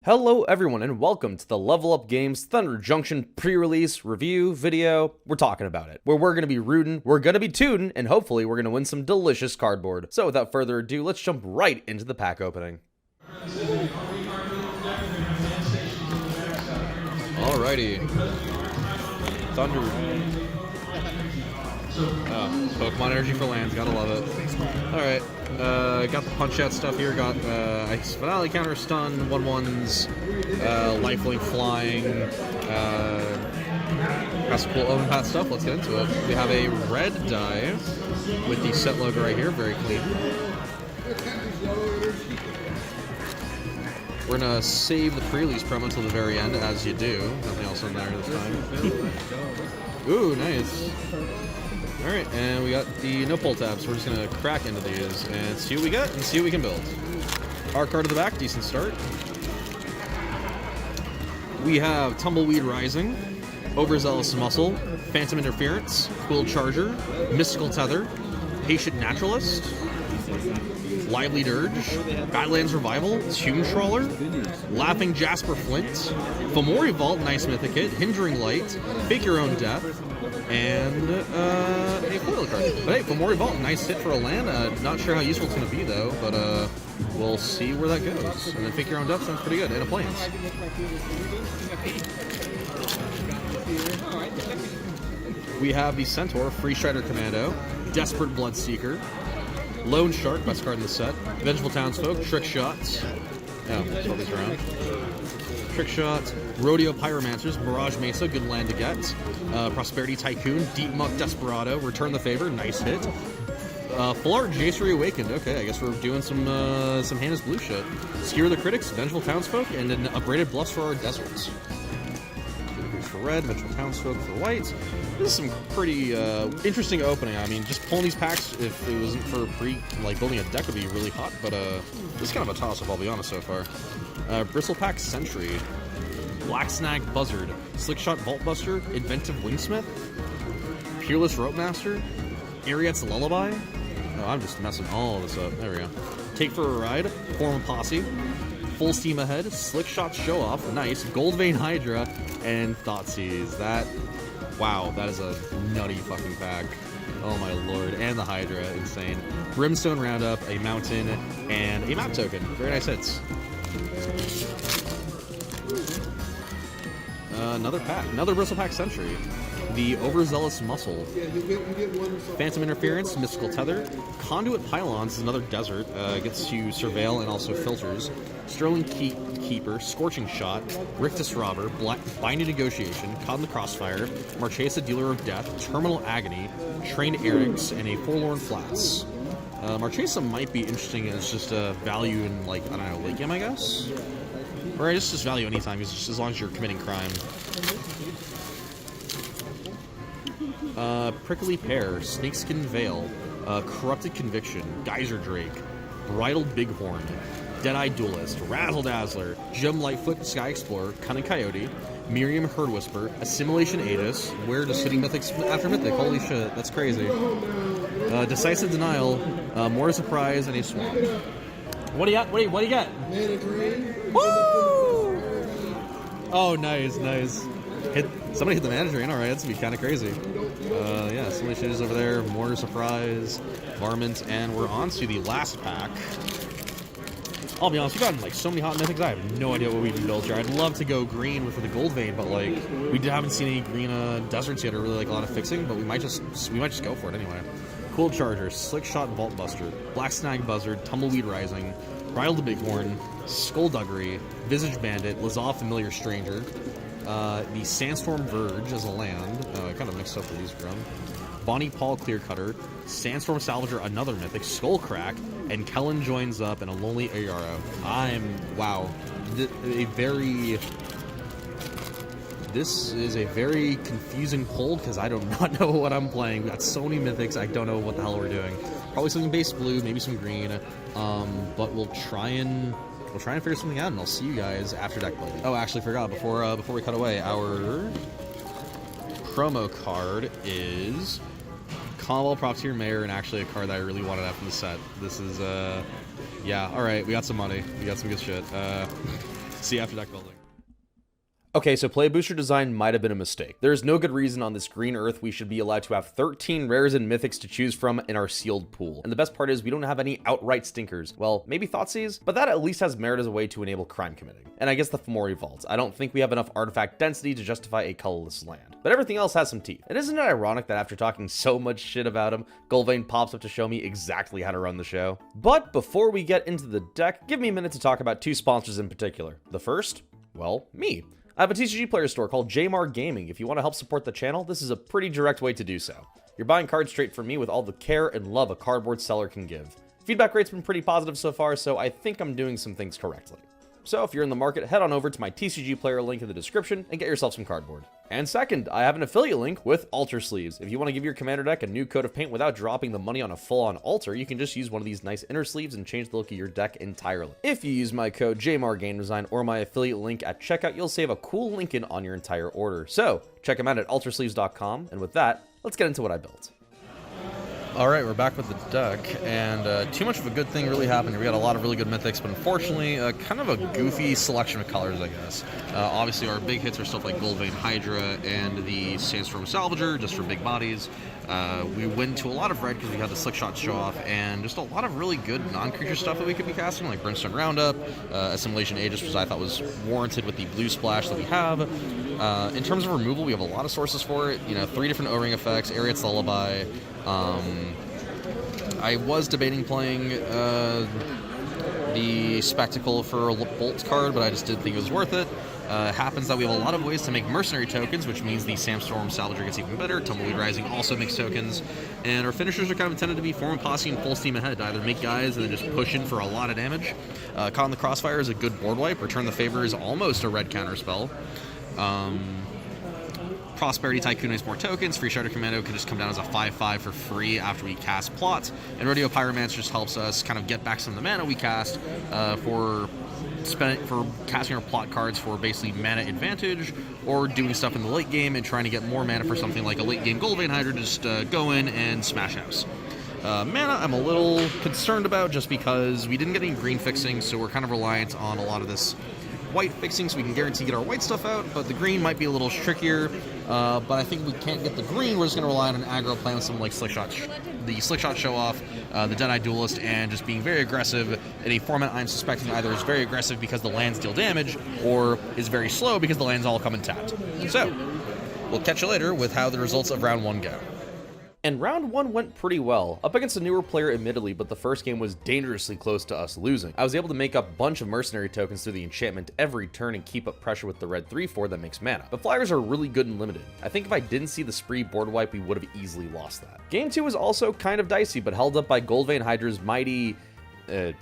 Hello everyone and welcome to the Level Up Games Junction Prerelease review video. We're talking about it, where we're going to be rooting, we're going to be tooting, and hopefully we're going to win some delicious cardboard. So without further ado, let's jump right into the pack opening. Alrighty. Thunder. Pokemon Energy for lands, gotta love it. Alright, got the punch-out stuff here, got Ice Finale counter stun, 1/1s, lifelink flying, got some cool open path stuff, let's get into it. We have a red die with the set logo right here, very clean. We're gonna save the pre-release promo until the very end, as you do. Nothing else in there this time. Ooh, nice. Alright, and we got the no pull tabs. We're just gonna crack into these and see what we got and see what we can build. Our card at the back, decent start. We have Tumbleweed Rising, Overzealous Muscle, Phantom Interference, Quill Charger, Mystical Tether, Patient Naturalist, Lively Dirge, Badlands Revival, Tomb Trawler, Laughing Jasper Flint, Fomori Vault, nice mythic hit, Hindering Light, Fake Your Own Death, and a foil card. But hey, Fomori Vault, nice hit for a land. Not sure how useful it's going to be though, but we'll see where that goes. And then Fake Your Own Death sounds pretty good, and a Plains. We have the Centaur, Free Strider Commando, Desperate Bloodseeker, Lone Shark, best card in the set. Vengeful Townsfolk, Trick Shot. Oh, swap these around. Trick Shot, Rodeo Pyromancers, Mirage Mesa, good land to get. Prosperity Tycoon, Deep Muck Desperado, Return the Favor, nice hit. Full Art Jace Reawakened, okay, I guess we're doing some Hannah's Blue shit. Skewer the Critics, Vengeful Townsfolk, and an upgraded Bluffs for our Deserts. For red, Vengeful Townsfolk for white. This is some pretty interesting opening. I mean, just pulling these packs, if it wasn't for building a deck, would be really hot, but this is kind of a toss-up, I'll be honest so far. Bristlepack Sentry, Black Snag Buzzard, Slickshot Vault Buster, Inventive Wingsmith, Peerless Rope Master, Ariet's Lullaby. Oh, I'm just messing all this up. There we go. Take for a Ride, Form a Posse, Full Steam Ahead, Slickshot Show Off, nice, Goldvein Hydra, and Thoughtseize. Wow, that is a nutty fucking pack. Oh my lord. And the Hydra, insane. Brimstone Roundup, a Mountain, and a Map Token. Very nice hits. Another pack. Another Bristlepack Sentry. The Overzealous Muscle. Phantom Interference, Mystical Tether. Conduit Pylons is another desert. Gets you Surveil and also filters. Sterling Keeper, Scorching Shot, Rictus Robber, Binding Negotiation, Caught in the Crossfire, Marchesa Dealer of Death, Terminal Agony, Trained Eric's, and a Forlorn Flats. Marchesa might be interesting as just a value in, I don't know, late game, I guess? Or it's just value anytime, just as long as you're committing crime. Prickly Pear, Snakeskin Veil, Corrupted Conviction, Geyser Drake, Bridled Bighorn, Deadeye Duelist, Razzle Dazzler, Gem Lightfoot, Sky Explorer, Cunning Coyote, Miriam Herd Whisper, Assimilation Aegis. Where does City Mythics after Mythic? Holy shit, that's crazy. Decisive Denial, More Surprise, and a Swamp. What do you got? What do you got? Woo! Oh, nice. Somebody hit the Mana Drain, alright, that's gonna be kind of crazy. Yeah, Assimilation Aegis over there, More Surprise, Varmint, and we're on to the last pack. I'll be honest, we've gotten so many hot mythics, I have no idea what we can build here. I'd love to go green for the gold vein, but we haven't seen any green deserts yet or really a lot of fixing, but we might just go for it anyway. Cool Charger, Slickshot Vault Buster, Black Snag Buzzard, Tumbleweed Rising, Bridle the Bighorn, Skullduggery, Visage Bandit, Lazaw Familiar Stranger, the Sandstorm Verge as a land. I kind of mixed up where these are from. Bonnie Paul Clearcutter, Sandstorm Salvager, another mythic, Skullcrack, and Kellen joins up in a Lonely Ayaro. Wow. This is a very confusing pull because I do not know what I'm playing. We got so many mythics, I don't know what the hell we're doing. Probably something base blue, maybe some green, but we'll try and figure something out, and I'll see you guys after deck building. Oh, actually forgot, before we cut away, our promo card is Commonwealth Profiteer Mayor, and actually a card that I really wanted out from the set. This is, yeah, alright, we got some money. We got some good shit. See you after deck building. Okay, so play booster design might have been a mistake. There's no good reason on this green earth we should be allowed to have 13 rares and mythics to choose from in our sealed pool. And the best part is we don't have any outright stinkers. Well, maybe Thoughtseize, but that at least has merit as a way to enable crime committing. And I guess the Fomori Vault. I don't think we have enough artifact density to justify a colorless land. But everything else has some teeth. And isn't it ironic that after talking so much shit about him, Golvain pops up to show me exactly how to run the show? But before we get into the deck, give me a minute to talk about two sponsors in particular. The first, well, me. I have a TCGPlayer store called Mart Gaming. If you want to help support the channel, this is a pretty direct way to do so. You're buying cards straight from me with all the care and love a cardboard seller can give. Feedback rate's been pretty positive so far, so I think I'm doing some things correctly. So if you're in the market, head on over to my TCGPlayer link in the description and get yourself some cardboard. And second, I have an affiliate link with Altar Sleeves. If you want to give your commander deck a new coat of paint without dropping the money on a full-on altar, you can just use one of these nice inner sleeves and change the look of your deck entirely. If you use my code JMARGameDesign or my affiliate link at checkout, you'll save a cool Lincoln on your entire order. So check them out at altarsleeves.com. And with that, let's get into what I built. All right, we're back with the deck, and too much of a good thing really happened here. We got a lot of really good mythics, but unfortunately, kind of a goofy selection of colors, I guess. Obviously, our big hits are stuff like Goldvein Hydra and the Sandstorm Salvager, just for big bodies. We went to a lot of red because we had the Slick Shot show off, and just a lot of really good non-creature stuff that we could be casting, like Brimstone Roundup, Assimilation Aegis, which I thought was warranted with the blue splash that we have. In terms of removal, we have a lot of sources for it. You know, 3 different O-Ring effects, Ariad's Lullaby. I was debating playing the Spectacle for a Bolt card, but I just didn't think it was worth it. Happens that we have a lot of ways to make mercenary tokens, which means the Sandstorm Salvager gets even better. Tumbleweed Rising also makes tokens, and our finishers are kind of intended to be Form and Posse and full steam ahead. Either make guys and then just push in for a lot of damage. Caught in the Crossfire is a good board wipe. Return the Favor is almost a red counter spell. Prosperity Tycoon has more tokens. Free Strider Commando can just come down as a 5/5 for free after we cast Plot. And Rodeo Pyromancer just helps us kind of get back some of the mana we cast for casting our Plot cards for basically mana advantage, or doing stuff in the late game and trying to get more mana for something like a late game Goldvein Hydra to just go in and smash house. Mana I'm a little concerned about just because we didn't get any green fixing, so we're kind of reliant on a lot of this white fixing so we can guarantee get our white stuff out, but the green might be a little trickier. But I think we can't get the green. We're just going to rely on an aggro plan with something like the Slick Shot Show Off, the Deadeye Duelist, and just being very aggressive in a format I'm suspecting either is very aggressive because the lands deal damage, or is very slow because the lands all come in tapped. So, we'll catch you later with how the results of round 1 go. And round 1 went pretty well, up against a newer player admittedly, but the first game was dangerously close to us losing. I was able to make up a bunch of mercenary tokens through the enchantment every turn and keep up pressure with the red 3/4 that makes mana. But flyers are really good and limited. I think if I didn't see the spree board wipe, we would have easily lost that. Game 2 was also kind of dicey, but held up by Goldvein Hydra's mighty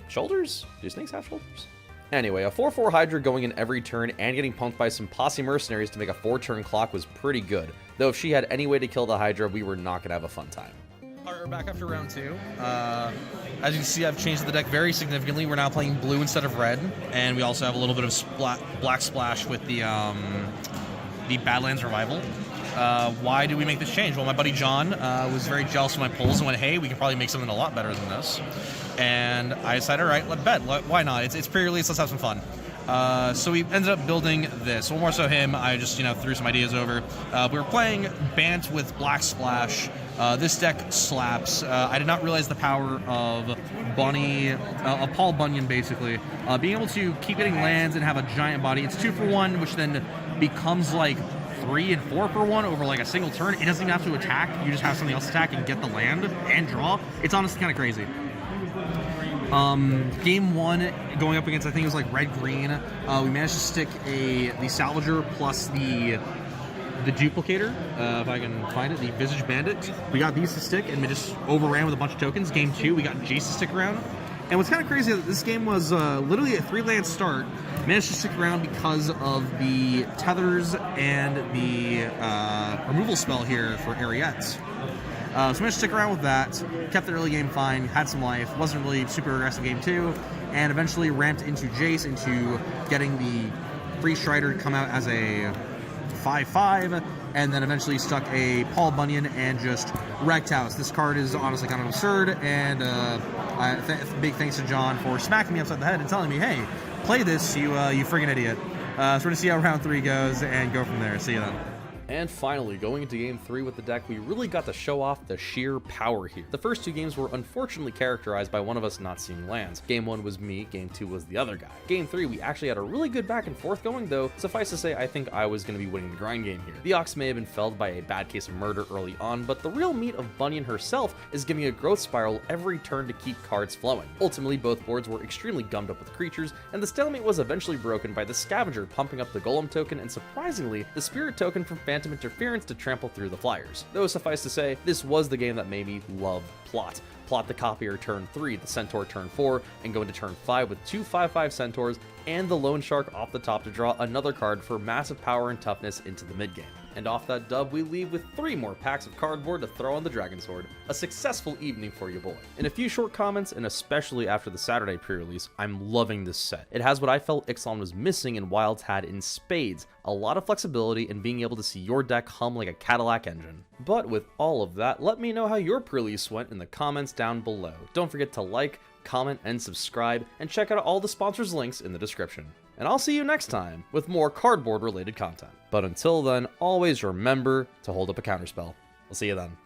shoulders? Do snakes have shoulders? Anyway, a 4/4 Hydra going in every turn and getting pumped by some Posse Mercenaries to make a 4-turn clock was pretty good. Though if she had any way to kill the Hydra, we were not going to have a fun time. Alright, we're back after round 2. As you can see, I've changed the deck very significantly. We're now playing blue instead of red, and we also have a little bit of black splash with the Badlands Revival. Why did we make this change? Well, my buddy John was very jealous of my pulls and went, hey, we can probably make something a lot better than this. And I decided, all right, let's bet. Why not? It's pre-release. Let's have some fun. So we ended up building this. Well, more so him. I just, threw some ideas over. We were playing Bant with Black Splash. This deck slaps. I did not realize the power of Paul Bunyan, basically. Being able to keep getting lands and have a giant body. It's 2 for 1, which then becomes like 3 and 4 for 1 over like a single turn. It doesn't even have to attack. You just have something else attack and get the land and draw. It's honestly kind of crazy. Game 1, going up against, I think it was like red-green, we managed to stick the Salvager plus the Duplicator, if I can find it, the Visage Bandit. We got these to stick, and we just overran with a bunch of tokens. Game 2, we got Jace to stick around. And what's kind of crazy is that this game was literally a 3-land start. Managed to stick around because of the Tethers and the removal spell here for Ariettes. So managed to stick around with that, kept the early game fine, had some life, wasn't really super aggressive game 2, and eventually ramped into Jace into getting the Free Strider to come out as a 5/5, and then eventually stuck a Paul Bunyan and just wrecked house. This card is honestly kind of absurd, and big thanks to John for smacking me upside the head and telling me, hey, play this, you friggin' idiot. So we're gonna see how round 3 goes and go from there. See you then. And finally, going into Game 3 with the deck, we really got to show off the sheer power here. The first 2 games were unfortunately characterized by one of us not seeing lands. Game 1 was me, Game 2 was the other guy. Game 3, we actually had a really good back and forth going, though suffice to say, I think I was going to be winning the grind game here. The Ox may have been felled by a bad case of murder early on, but the real meat of Bunyan herself is giving a growth spiral every turn to keep cards flowing. Ultimately, both boards were extremely gummed up with creatures, and the stalemate was eventually broken by the Scavenger pumping up the Golem token and, surprisingly, the Spirit token from Phantom Interference to trample through the Flyers. Though suffice to say, this was the game that made me love Plot. Plot the Copier turn 3, the Centaur turn 4, and go into turn 5 with 2 5/5 Centaurs and the Loan Shark off the top to draw another card for massive power and toughness into the mid game. And off that dub, we leave with 3 more packs of cardboard to throw on the Dragon Sword. A successful evening for you boy. In a few short comments, and especially after the Saturday pre-release, I'm loving this set. It has what I felt Ixalan was missing and Wilds had in spades. A lot of flexibility and being able to see your deck hum like a Cadillac engine. But with all of that, let me know how your pre-release went in the comments down below. Don't forget to like, comment, and subscribe, and check out all the sponsors' links in the description. And I'll see you next time with more cardboard related content. But until then, always remember to hold up a counterspell. I'll see you then.